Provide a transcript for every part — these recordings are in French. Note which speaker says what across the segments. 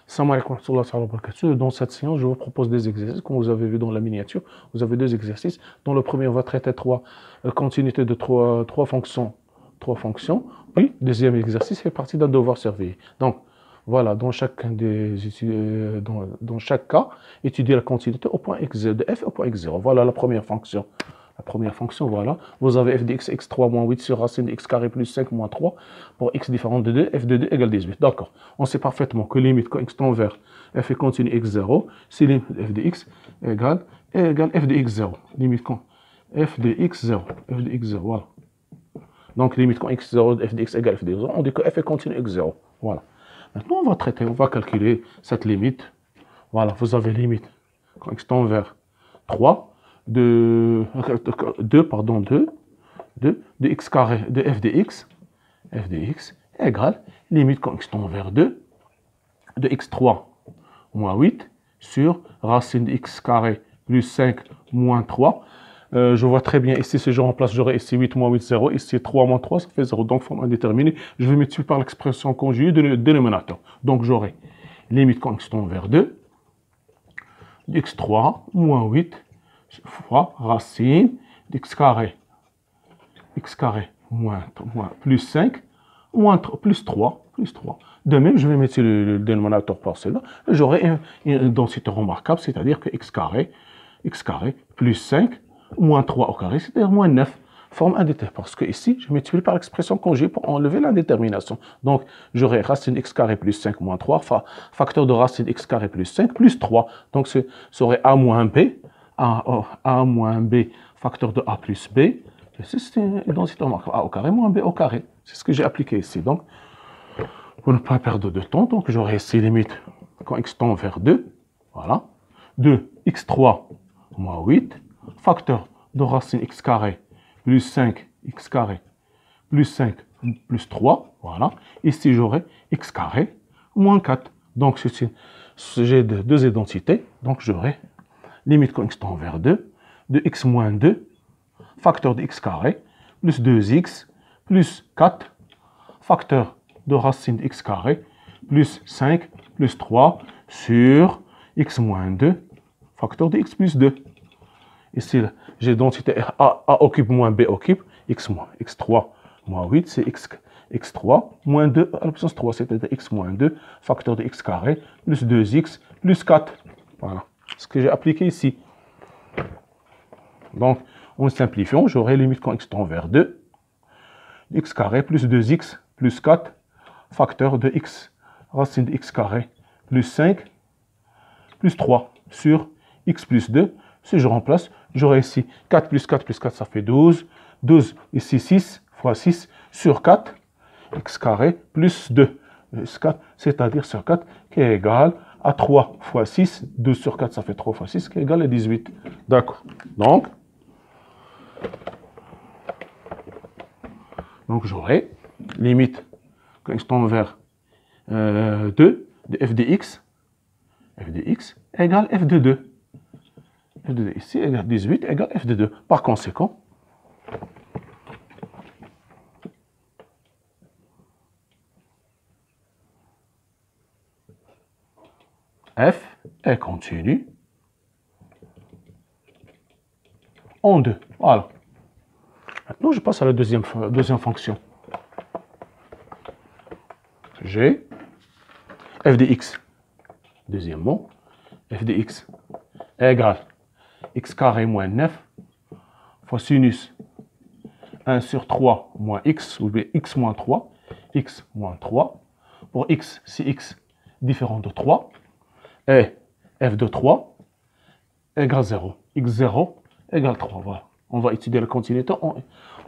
Speaker 1: Salam alaikum wa rahmatullahi wa barakatuh. Dans cette séance, je vous propose des exercices. Comme vous avez vu dans la miniature, vous avez deux exercices. Dans le premier, on va traiter trois continuités de trois fonctions. Puis, deuxième exercice fait partie d'un devoir surveillé. Donc, voilà, dans chaque cas, étudier la continuité au point x0 de f au point x0. Voilà la première fonction. Voilà. Vous avez f de x, x3 moins 8 sur racine de x carré plus 5 moins 3. Pour x différent de 2, f de 2 égale 18. D'accord. On sait parfaitement que limite quand x tend vers f est continue x0, c'est limite f de x égale f de x0. Limite quand f de x0, voilà. Donc limite quand x0, f de x égale f de x0, on dit que f est continue x0. Voilà. Maintenant, on va calculer cette limite. Voilà, vous avez limite quand x tend vers 3. De x carré de f de x égale égale quand x tend vers 2 de x3 moins 8 sur racine de x carré plus 5 moins 3. Je vois très bien ici, si je remplace, j'aurai ici 8 moins 8, 0. Ici 3 moins 3, ça fait 0. Donc, forme indéterminée. Je vais multiplier par l'expression conjuguée de dénominateur. Donc, j'aurai limite quand x tend vers 2 de x3 moins 8 fois racine d'x carré moins plus 5 moins 3, plus 3. De même, je vais mettre le dénominateur par cela et j'aurai une densité remarquable, c'est-à-dire que x carré plus 5 moins 3 au carré, c'est-à-dire moins 9, forme indéterminée. Parce que ici, je multiplie par l'expression conjuguée pour enlever l'indétermination. Donc, j'aurai racine x carré plus 5 moins 3, facteur de racine x carré plus 5 plus 3. Donc, ce serait a moins b. A moins b, facteur de a plus b. C'est une densité remarquable. A au carré moins b au carré. C'est ce que j'ai appliqué ici. Donc, pour ne pas perdre de temps, donc j'aurai ici limite quand x tend vers 2. Voilà. 2 x3 moins 8, facteur de racine x carré plus 5 x carré plus 5 plus 3. Voilà. Ici, j'aurai x carré moins 4. Donc, j'ai deux identités. Donc, j'aurai limite quand x tend vers 2, de x moins 2, facteur de x carré, plus 2x, plus 4, facteur de racine de x carré, plus 5, plus 3, sur x moins 2, facteur de x plus 2. Ici, j'ai l'identité a occupe moins b occupe, x3 moins 8, c'est x3 moins 2 à la puissance 3, c'est-à-dire x moins 2, facteur de x carré, plus 2x, plus 4. Voilà. Ce que j'ai appliqué ici. Donc, en simplifiant, j'aurai limite quand x tend vers 2, x carré plus 2x plus 4, facteur de x, racine de x carré, plus 5, plus 3, sur x plus 2. Si je remplace, j'aurai ici 4 plus 4 plus 4, ça fait 12. 12, ici 6 fois 6 sur 4, x carré plus 2, c'est-à-dire sur 4, qui est égal à 3 fois 6, 2 sur 4, ça fait 3 fois 6, qui est égal à 18. D'accord. Donc j'aurai limite quand x tend vers 2 de f de x égale f de 2. F de 2 ici égale 18 égale f de 2. Par conséquent, f est continu en 2. Voilà. Maintenant, je passe à la deuxième fonction. J'ai f de x. Deuxièmement, f de x égale x carré moins 9 fois sinus 1 sur 3 moins x, ou bien x moins 3, x moins 3. Pour x, c'est x différent de 3. Et f de 3 égale 0. x0 égale 3. Voilà. On va étudier la continuité en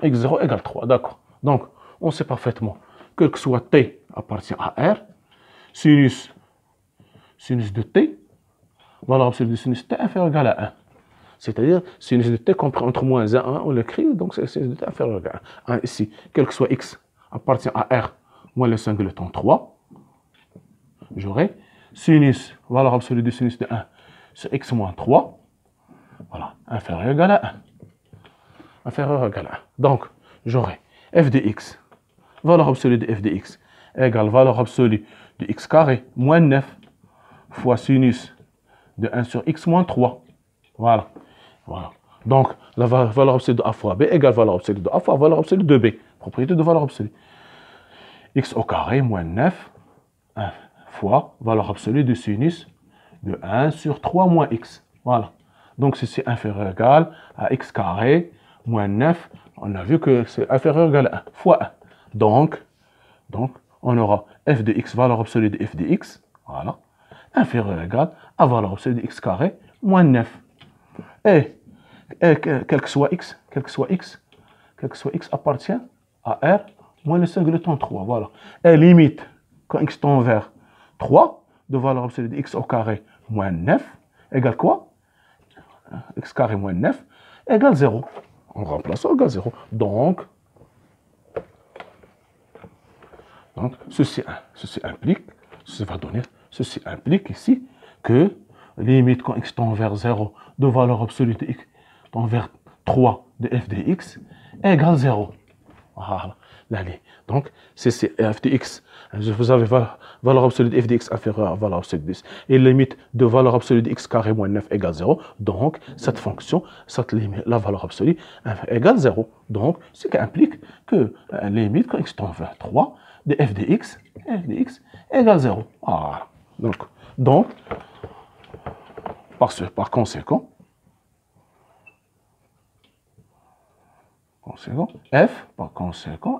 Speaker 1: x0 égale 3. D'accord. Donc, on sait parfaitement que soit t appartient à R, sinus de t, valeur absolue de sinus de t inférieur ou égal à 1. C'est-à-dire, sinus de t compris entre moins 1 et 1, on l'écrit, donc c'est sinus de t inférieur ou égal à 1. Ici, quel que soit x appartient à R, moins le singleton 3, j'aurai sinus, valeur absolue de sinus de 1 sur x moins 3, voilà, inférieur ou égal à 1. Inférieur ou égal à 1. Donc, j'aurai f de x, valeur absolue de f de x, égale valeur absolue de x carré moins 9 fois sinus de 1 sur x moins 3. Voilà. Voilà. Donc, la valeur absolue de a fois b égale valeur absolue de a fois valeur absolue de b. Propriété de valeur absolue. X au carré moins 9 fois valeur absolue de sinus de 1 sur 3 moins x. Voilà. Donc, ceci est inférieur ou égal à x carré moins 9. On a vu que c'est inférieur ou égal à 1 fois 1. Donc, on aura f de x, valeur absolue de f de x, voilà, inférieur ou égal à valeur absolue de x carré moins 9. Et quel que soit x, appartient à R moins le singleton 3. Voilà. Et limite, quand x tend vers 3, de valeur absolue de x au carré moins 9, égale quoi? X carré moins 9 égale 0. On remplace ça égale 0. Donc, ceci implique, ceci implique ici que limite quand x tend vers 0 de valeur absolue de x tend vers 3 de f de x égale 0. Voilà. Donc, c'est f de x. Vous avez valeur absolue de f de x inférieure à valeur absolue de x. Et limite de valeur absolue de x carré moins 9 égale 0. Donc, cette fonction, cette limite, la valeur absolue égale 0. Donc, ce qui implique que limite quand x tend vers 3 de f de x égale 0. Voilà. Donc par conséquent,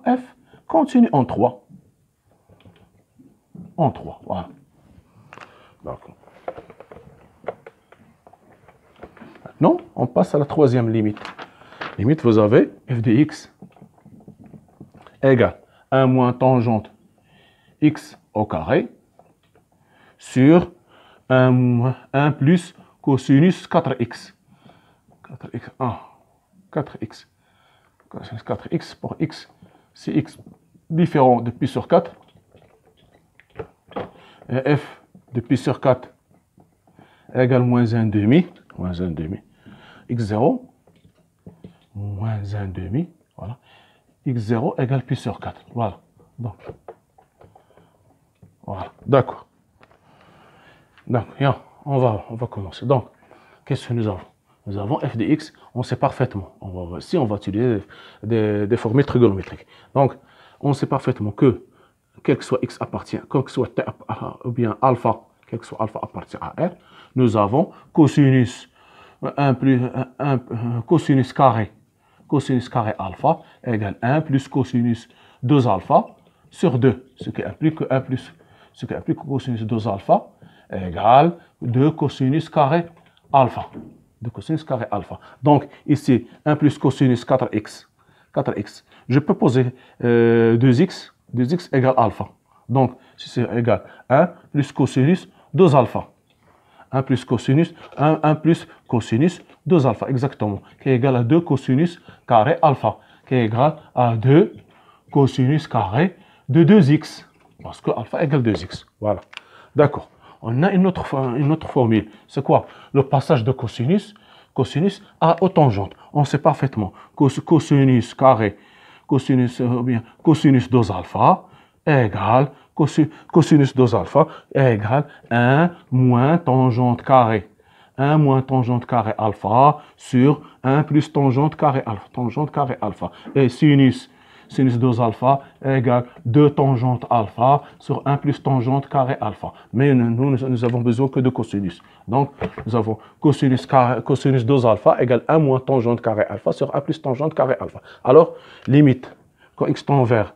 Speaker 1: f continue en 3. En 3, voilà. D'accord. Maintenant, on passe à la troisième limite. Limite, vous avez f de x égale 1 moins tangente x au carré sur 1 plus cosinus 4x. 4x. Cosinus 4x pour x, c'est x différent de pi sur 4. Et f de pi sur 4 égale moins 1 demi. x0 moins 1 demi. Voilà. x0 égale pi sur 4. Voilà. Donc, voilà. D'accord. Donc, on va commencer. Donc, qu'est-ce que nous avons? Nous avons f de x, on sait parfaitement. On va utiliser des formules trigonométriques. Donc, on sait parfaitement que, quel que soit x appartient, quel que soit t ou bien alpha, quel que soit alpha appartient à R, nous avons cosinus cosinus carré alpha égale 1 plus cosinus 2 alpha sur 2, ce qui implique que cosinus 2 alpha égale 2 cosinus carré alpha. Donc, ici, 1 plus cosinus 4x. Je peux poser 2x égale alpha. Donc, si c'est égal 1 plus cosinus 2 alpha. 1 plus cosinus 2 alpha, exactement, qui est égal à 2 cosinus carré alpha, qui est égal à 2 cosinus carré de 2x, parce que alpha égale 2x. Voilà. D'accord. On a une autre formule. C'est quoi? Le passage de cosinus aux tangentes. On sait parfaitement que cosinus carré, cosinus 2 alpha égale cosinus 2 alpha égale 1 moins tangente carré. 1 moins tangente carré alpha sur 1 plus tangente carré alpha. Et sinus 2 alpha égale 2 tangente alpha sur 1 plus tangente carré alpha. Mais nous avons besoin que de cosinus. Donc, nous avons cosinus 2 alpha égale 1 moins tangente carré alpha sur 1 plus tangente carré alpha. Alors, limite, quand x tend vers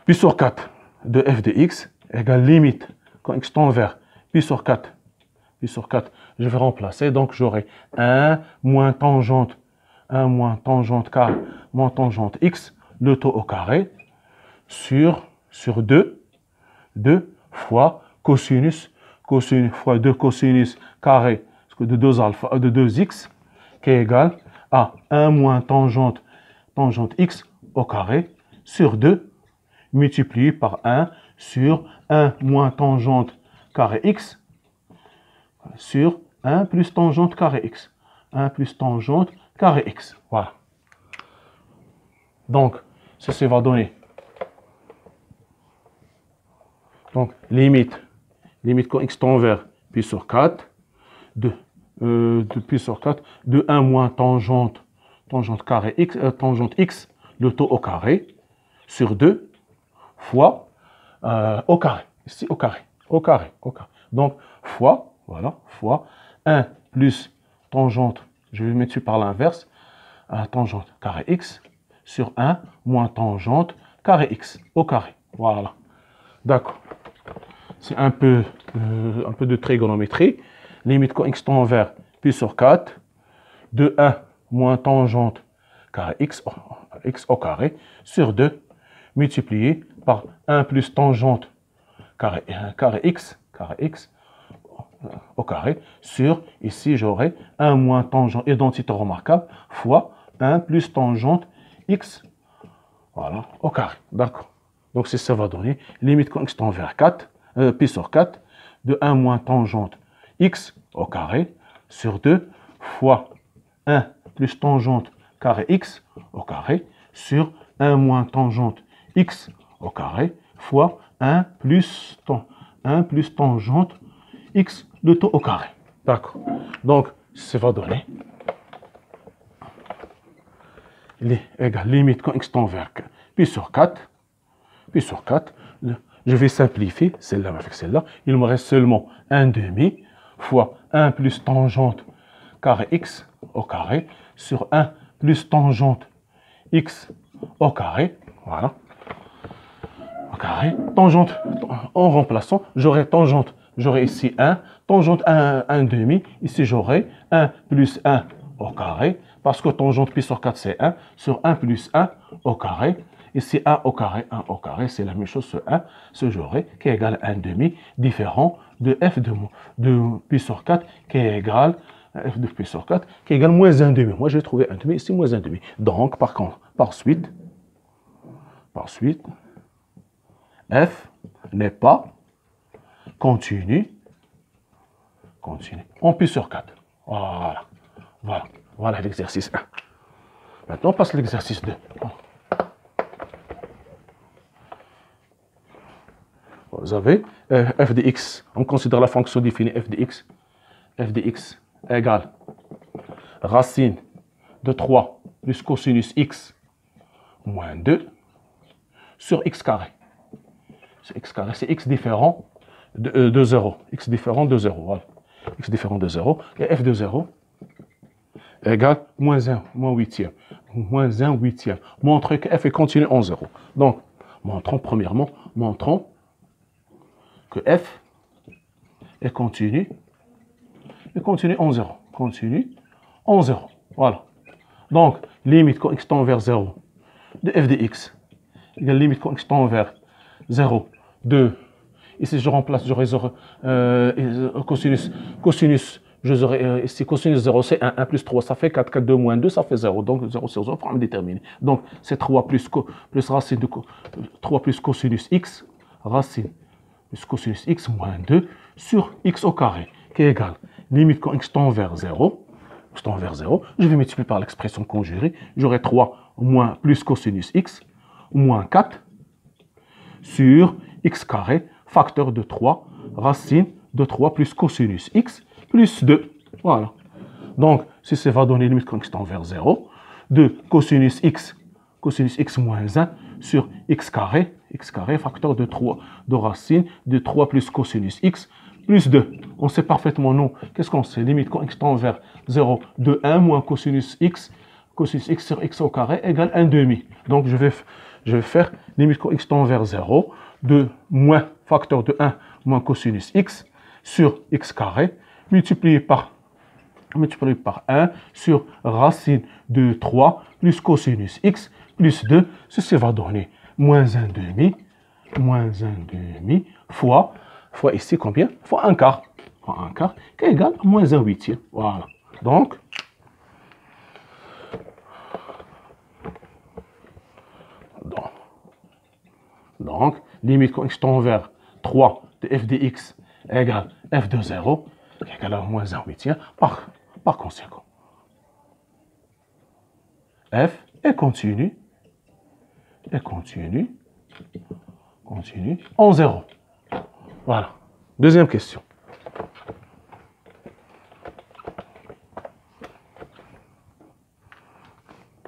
Speaker 1: pi sur 4 de f de x égale limite, quand x tend vers pi sur 4, je vais remplacer, donc j'aurai 1 moins tangente x, le taux au carré, sur 2 fois cosinus fois 2 cosinus carré de 2x, qui est égal à 1 moins tangente x au carré sur 2 multiplié par 1 sur 1 moins tangente carré x sur 1 plus tangente carré x. 1 plus tangente carré x. Voilà. Donc, ceci va donner. Donc, limite limite quand x tend vers pi sur 4, de pi sur 4, de 1 moins tangente carré x, tangente x, le taux au carré, sur 2, fois au carré, ici au carré. Donc, fois, voilà, fois 1 plus tangente, je vais mettre par l'inverse, tangente carré x, sur 1 moins tangente carré x, au carré. Voilà. D'accord. C'est un peu de trigonométrie. Limite quand x tend vers pi sur 4, de 1 moins tangente carré x au carré, sur 2, multiplié par 1 plus tangente carré x au carré, sur, ici j'aurai 1 moins tangente, identité remarquable, fois 1 plus tangente x, voilà, au carré. D'accord. Donc ça va donner, limite quand x tend vers 4, pi sur 4, de 1 moins tangente x au carré, sur 2, fois 1 plus tangente carré x au carré, sur 1 moins tangente x au carré, fois 1 plus tangente x de taux au carré. D'accord. Donc, ça va donner égal limite quand x tend vers pi sur 4, je vais simplifier celle-là avec celle-là. Il me reste seulement 1 demi fois 1 plus tangente carré x au carré sur 1 plus tangente x au carré. Voilà. Au carré. Tangente, en remplaçant, j'aurai tangente. J'aurai ici 1, tangente 1 demi. Ici, j'aurai 1 plus 1 au carré. Parce que tangente pi sur 4, c'est 1. Sur 1 plus 1 au carré. Ici, 1 au carré, c'est la même chose sur 1. Ce j'aurai qui est égal à 1 demi, différent de f de pi sur 4 qui est égal à f de pi sur 4 qui est égal à moins 1 demi. Moi, j'ai trouvé 1 demi, ici, moins 1 demi. Donc, par suite, f n'est pas continu en pi sur 4. Voilà l'exercice 1. Maintenant, on passe à l'exercice 2. Vous avez f de x, on considère la fonction définie f de x égale racine de 3 plus cosinus x moins 2 sur x carré. C'est x différent de 0. X différent de 0. Voilà. X différent de 0. Et f de 0 égale moins 1, moins 8e. Moins 1 8e. Montre que f est continu en 0. Donc, montrons que f est continu en 0. Continu en 0. Voilà. Donc, limite quand x tend vers 0 de f de x égale limite quand x tend vers 0 de... Ici, je remplace, j'aurai cosinus, ici, cosinus 0, c'est 1 plus 3, ça fait 4, 4, 2 moins 2, ça fait 0. Donc, 0 sur 0, forme déterminée. Donc, c'est 3 plus racine de 3 plus cosinus x, racine plus cosinus x moins 2 sur x au carré, qui est égal. Limite quand x tend vers 0, je vais multiplier par l'expression conjurée. J'aurai 3 moins plus cosinus x, moins 4 sur x carré, facteur de 3, racine de 3 plus cosinus x plus 2. Voilà. Donc, si ça va donner limite quand x tend vers 0, de cosinus x moins 1 sur x carré, facteur de 3, de racine de 3 plus cosinus x plus 2. On sait parfaitement, nous, qu'est-ce qu'on sait? Limite quand x tend vers 0, de 1 moins cosinus x sur x au carré égale 1 demi. Donc, je vais faire limite quand x tend vers 0, de moins facteur de 1 moins cosinus x sur x carré, multiplié par 1 sur racine de 3 plus cosinus x plus 2. Ceci va donner moins 1 demi, fois ici combien? Fois 1 quart. Qui est égal à moins 1 huitième. Voilà. Donc, limite quand x tend vers 3 de f de x égale f de 0, qui est égal à moins 1 huitième, par conséquent. F est continu en 0. Voilà. Deuxième question.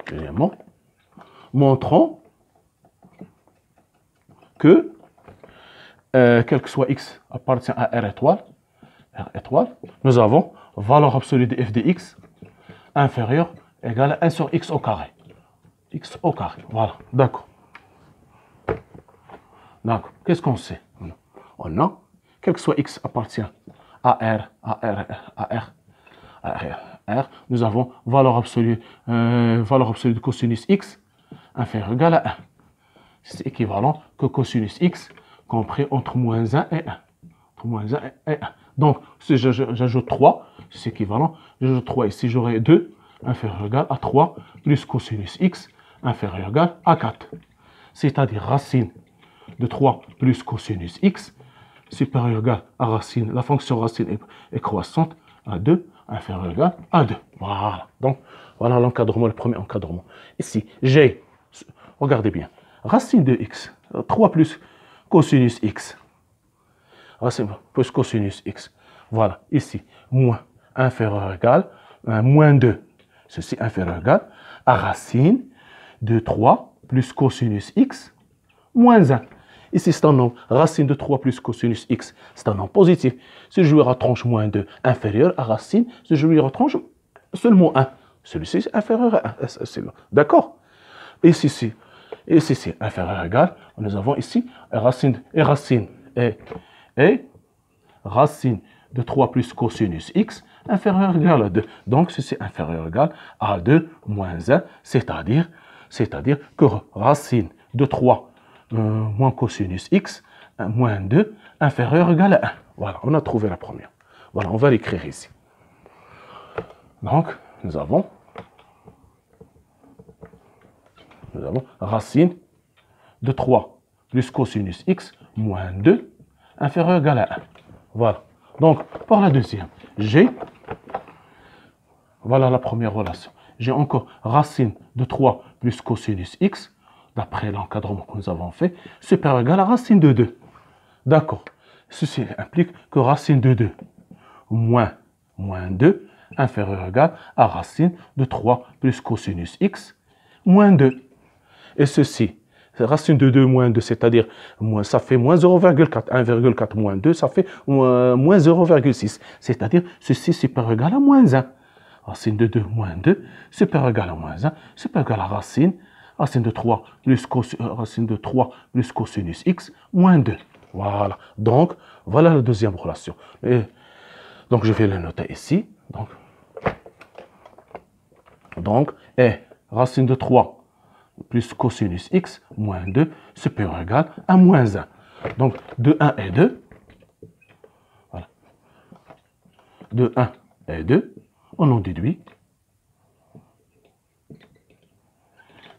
Speaker 1: Deuxièmement, montrons que, quel que soit x appartient à R étoile, nous avons valeur absolue de f de x inférieure égale à 1 sur x au carré. X au carré, voilà, d'accord. D'accord, qu'est-ce qu'on sait? On a, quel que soit x appartient à R, nous avons valeur absolue de cosinus x inférieure égale à 1. C'est équivalent que cosinus x compris entre moins 1 et 1. Entre moins 1 et 1. Donc, si j'ajoute 3, c'est équivalent. J'ajoute 3 ici, j'aurai 2 inférieur égal à 3 plus cosinus x inférieur égal à 4. C'est-à-dire racine de 3 plus cosinus x supérieur égal à racine. La fonction racine est croissante à 2 inférieur égal à 2. Voilà. Donc, voilà l'encadrement, le premier encadrement. Ici, j'ai, regardez bien, racine de x, 3 plus cosinus x. Racine plus cosinus x. Voilà, ici, moins inférieur égal à moins 2. Ceci inférieur égal à racine de 3 plus cosinus x moins 1. Ici, c'est un nombre. Racine de 3 plus cosinus x, c'est un nombre positif. Si je lui retranche moins 2 inférieur à racine, si je lui retranche seulement 1. Celui-ci est inférieur à 1. D'accord? Ici, c'est inférieur égal. Nous avons ici racine de 3 plus cosinus x inférieur égal à 2. Donc, ceci est inférieur égal à 2 moins 1, c'est-à-dire que racine de 3 moins cosinus x moins 2 inférieur égal à 1. Voilà, on a trouvé la première. Voilà, on va l'écrire ici. Donc, nous avons racine de 3 plus cosinus x moins 2 inférieur égal à 1. Voilà. Donc, par la deuxième, j'ai, voilà la première relation. J'ai encore racine de 3 plus cosinus x, d'après l'encadrement que nous avons fait, supérieur égal à racine de 2. D'accord. Ceci implique que racine de 2 moins 2 inférieur égal à racine de 3 plus cosinus x moins 2. Et ceci, racine de 2 moins 2, c'est-à-dire ça fait moins 0,4. 1,4 moins 2, ça fait moins 0,6. C'est-à-dire ceci supérieur égal à moins 1. Racine de 2 moins 2, supérieur égal à moins 1, supérieur égal à racine de 3 plus cosinus x moins 2. Voilà. Donc, voilà la deuxième relation. Et donc, je vais le noter ici. Donc, racine de 3 plus cosinus x moins 2 supérieur égal à moins 1. Donc, de 1 et 2, voilà. De 1 et 2, on en déduit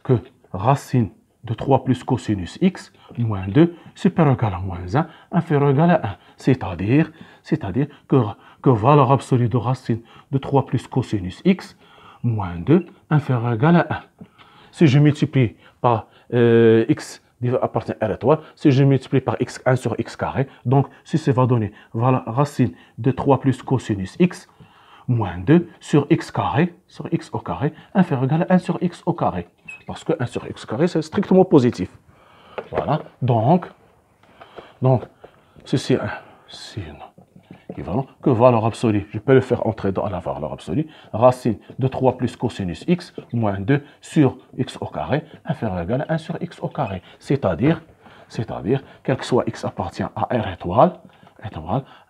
Speaker 1: que racine de 3 plus cosinus x moins 2 supérieur égal à moins 1 inférieur égal à 1. C'est-à-dire que valeur absolue de racine de 3 plus cosinus x moins 2 inférieur égal à 1. Si je multiplie par x appartient à R étoile, si je multiplie par x, 1 sur x carré, donc ceci va donner voilà, racine de 3 plus cosinus x moins 2 sur x au carré, inférieur égal à 1 sur x au carré. Parce que 1 sur x carré, c'est strictement positif. Voilà. Donc ceci c'est équivalent que valeur absolue, je peux le faire entrer dans la valeur absolue, racine de 3 plus cosinus x moins 2 sur x au carré, inférieur égal à 1 sur x au carré. C'est-à-dire, quel que soit x appartient à R étoile,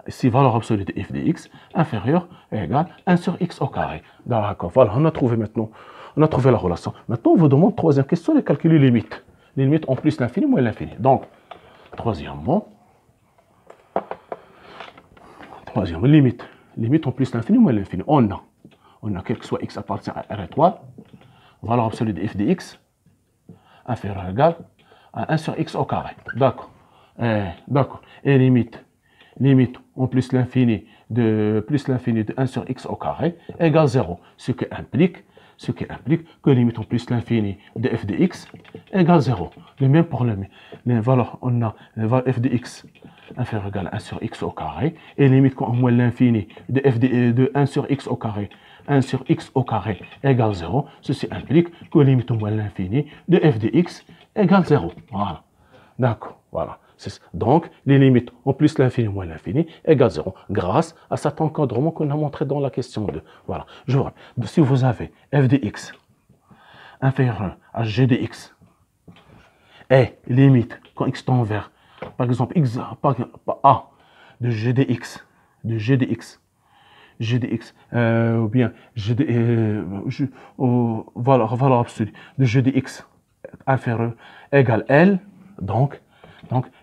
Speaker 1: si valeur absolue de f de x inférieure égale 1 sur x au carré. D'accord, voilà, on a trouvé la relation. Maintenant, on vous demande, troisième question, de calculer les limites. Les limites en plus l'infini moins l'infini. Donc, troisièmement, limite en plus l'infini moins l'infini. On a quel que soit x appartient à R étoile, valeur absolue de f de x inférieure égale à 1 sur x au carré. D'accord. Et limite en plus l'infini de 1 sur x au carré égale 0. Ce qui implique que limite en plus l'infini de f de x égale 0. Le même pour les valeurs, on a les valeurs f de x inférieur ou égal à 1 sur x au carré, et limite quand moins l'infini de f de 1 sur x au carré, 1 sur x au carré égale 0, ceci implique que limite moins l'infini de f de x égale 0. Voilà. D'accord, voilà. Donc, les limites en plus l'infini moins l'infini égale 0, grâce à cet encadrement qu'on a montré dans la question 2. Voilà. Je vous rappelle, si vous avez f de x inférieur à g de x, et limite quand x tend vers, par exemple, x, a de g de x, g de x, ou bien g de, valeur absolue de g de x inférieur égale L, donc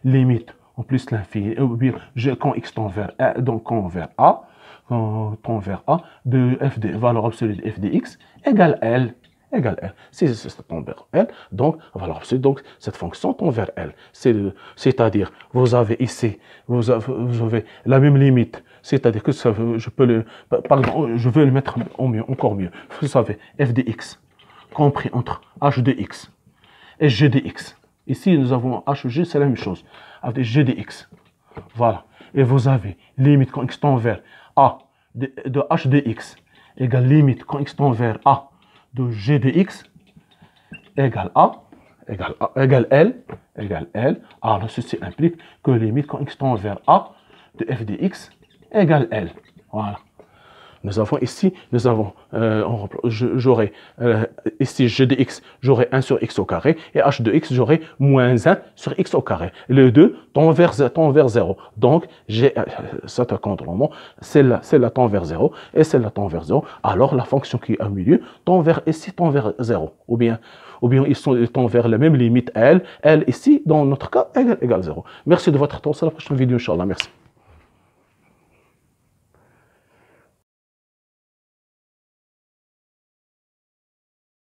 Speaker 1: limite en plus l'infini, ou bien quand x tend vers A, donc quand tend vers A, de f de valeur absolue de f de x égale L. Si ça tend vers L, donc valeur absolue, donc cette fonction tend vers L. C'est-à-dire, vous avez ici, vous avez la même limite. C'est-à-dire que ça, je peux le, par exemple, je veux le mettre encore mieux. Vous savez, f de x compris entre h de x et g de x. Ici, nous avons h et g, c'est la même chose, avec g de x. Voilà. Et vous avez limite quand x tend vers a de h de x égale limite quand x tend vers a de g de x égale L. Alors, ceci implique que limite quand x tend vers a de f de x égale L. Voilà. Nous avons ici, j'aurai ici g de x, j'aurai 1 sur x au carré, et h de x, j'aurai moins 1 sur x au carré. Les deux tend vers 0. Donc, j'ai cet encadrement, celle-là tend vers 0, et celle-là tend vers 0. Alors, la fonction qui est au milieu tend vers 0. Ou bien ils tendent vers la même limite L. L ici, dans notre cas, égale 0. Merci de votre attention. À la prochaine vidéo, Inch'Allah. Merci.